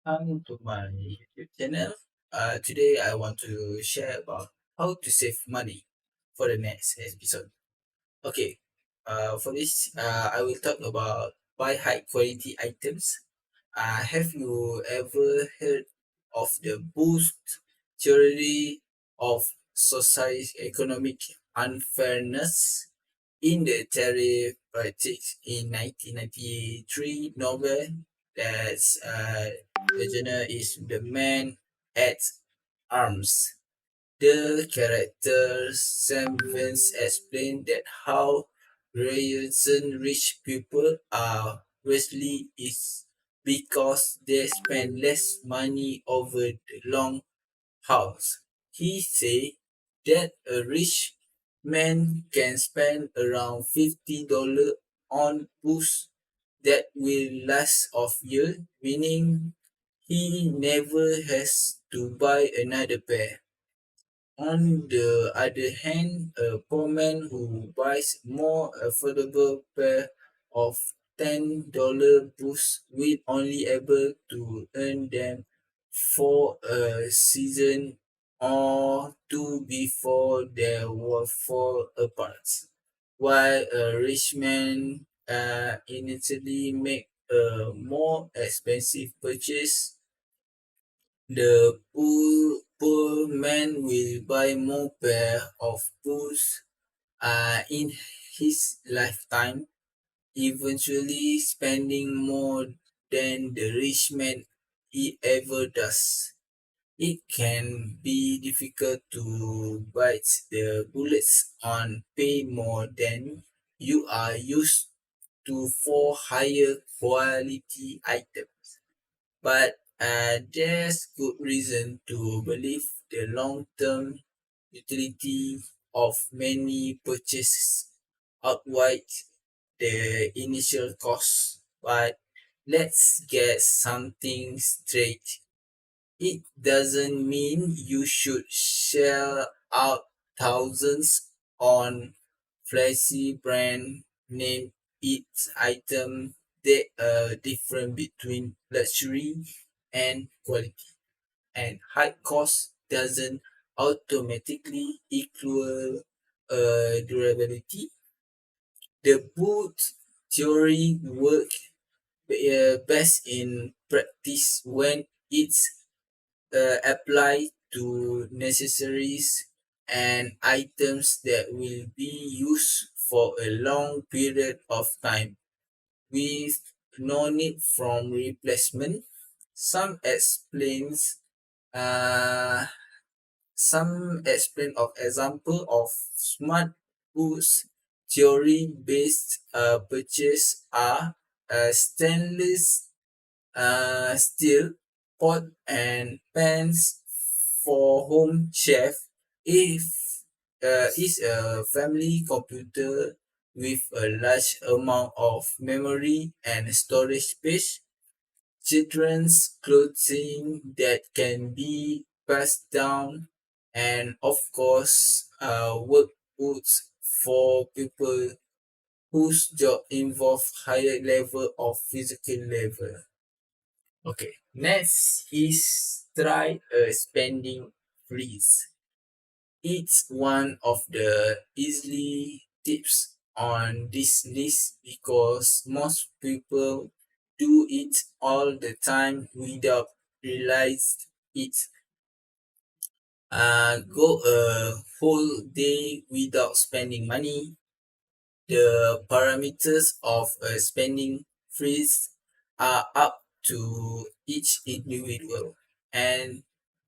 Welcome to my YouTube channel. Today I want to share about how to save money for the next episode. Okay, for this, I will talk about buy high quality items. Have you ever heard of the boost theory of society economic unfairness? In the tariff politics in 1993 novel, that's the genre is The Man at Arms. The character Sam Vance explained that how reason rich people are wealthy is because they spend less money over the long house. He said that a rich man can spend around $50 on books that will last of year, meaning he never has to buy another pair. On the other hand, a poor man who buys more affordable pair of $10 boots will only able to earn them for a season or two before they will fall apart. While a rich man initially make a more expensive purchase, the poor man will buy more pair of boots in his lifetime, eventually spending more than the rich man he ever does. It can be difficult to bite the bullets on pay more than you are used to for higher quality items. But there's good reason to believe the long-term utility of many purchases outweigh the initial cost. But let's get something straight. It doesn't mean you should shell out thousands on flashy brand name each item. There are difference between luxury and quality, and high cost doesn't automatically equal durability. The boot theory work best in practice when it's applied to necessaries and items that will be used for a long period of time with no need from replacement. Some explains uh, some explain of example of smart goods theory based purchase are stainless steel pot and pans for home chef. If is a family computer with a large amount of memory and storage space, children's clothing that can be passed down, and of course work boots for people whose job involve higher level of physical level. Okay, next is try a spending freeze. It's one of the easily tips on this list because most people do it all the time without realize it. Go a whole day without spending money. The parameters of a spending freeze are up to each individual, and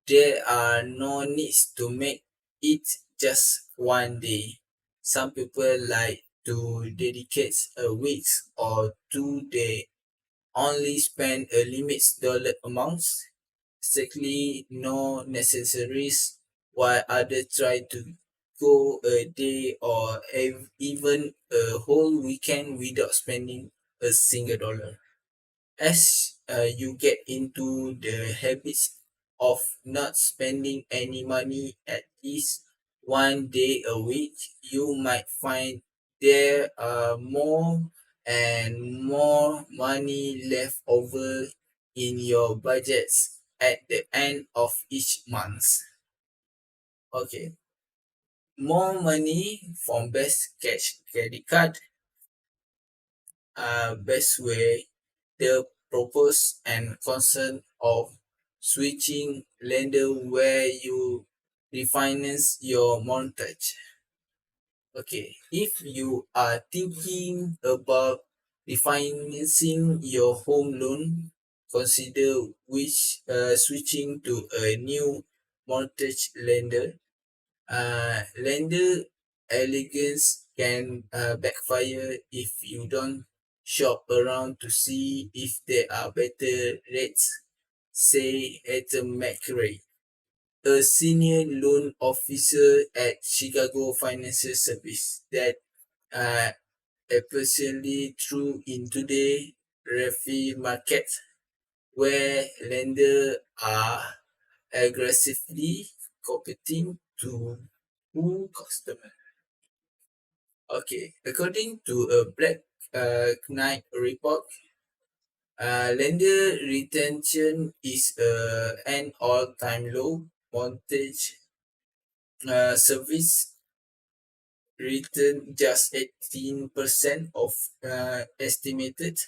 there are no needs to make it just one day. Some people like to dedicate a week or two they only spend a limited dollar amounts, strictly no necessaries, while others try to go a day or even a whole weekend without spending a single dollar. As you get into the habits of not spending any money at least one day a week, you might find there are more and more money left over in your budgets at the end of each month. Okay, more money from best cash credit card, best way, the purpose and concern of switching lender where you refinance your mortgage. Okay, if you are thinking about refinancing your home loan, consider which switching to a new mortgage lender. Lender elegance can backfire if you don't shop around to see if there are better rates. Say at a McRae, a senior loan officer at Chicago Financial Service that uh, especially true in today refi market where lenders are aggressively competing to who customer. Okay, according to a Black Knight report, lender retention is an all-time low. Mortgage service return just 18% of estimated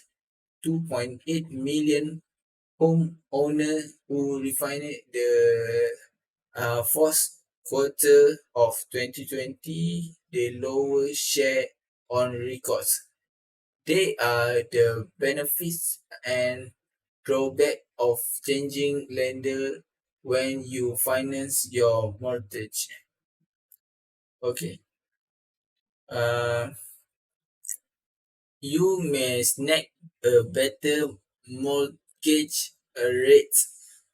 2.8 million homeowners who refinanced the fourth quarter of 2020, the lowest share on records. They are the benefits and drawback of changing lender when you finance your mortgage. Okay. Uh, You may snag a better mortgage rate.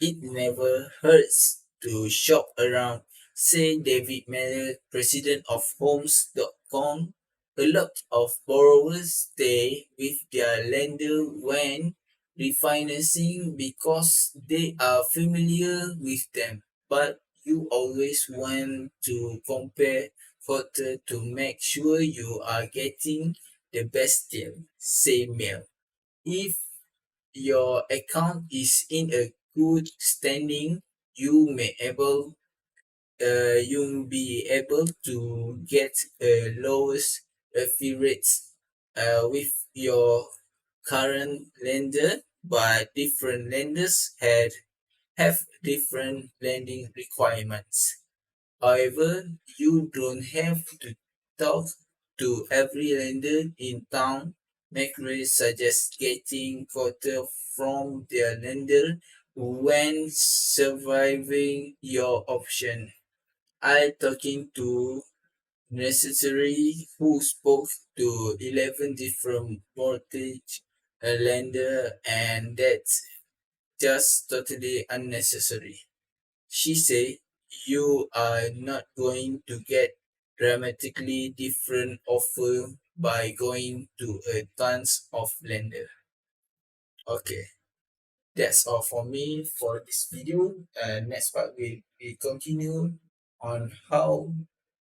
It never hurts to shop around. Say David Miller, president of Homes.com. A lot of borrowers stay with their lender when refinancing because they are familiar with them. But you always want to compare further to make sure you are getting the best deal. Say mail. If your account is in a good standing, you may able you'll be able to get a lowest fee rates with your current lender, but different lenders have different lending requirements. However, you don't have to talk to every lender in town. McRae suggests getting quote from their lender when surviving your option. I talking to necessary who spoke to 11 different mortgage lender, and that's just totally unnecessary. She said, you are not going to get dramatically different offer by going to a tons of lender. Okay, that's all for me for this video. Next part we continue on how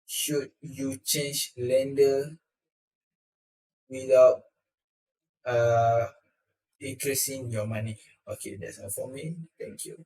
should you change lender without uh increasing your money. Okay, that's all for me. Thank you.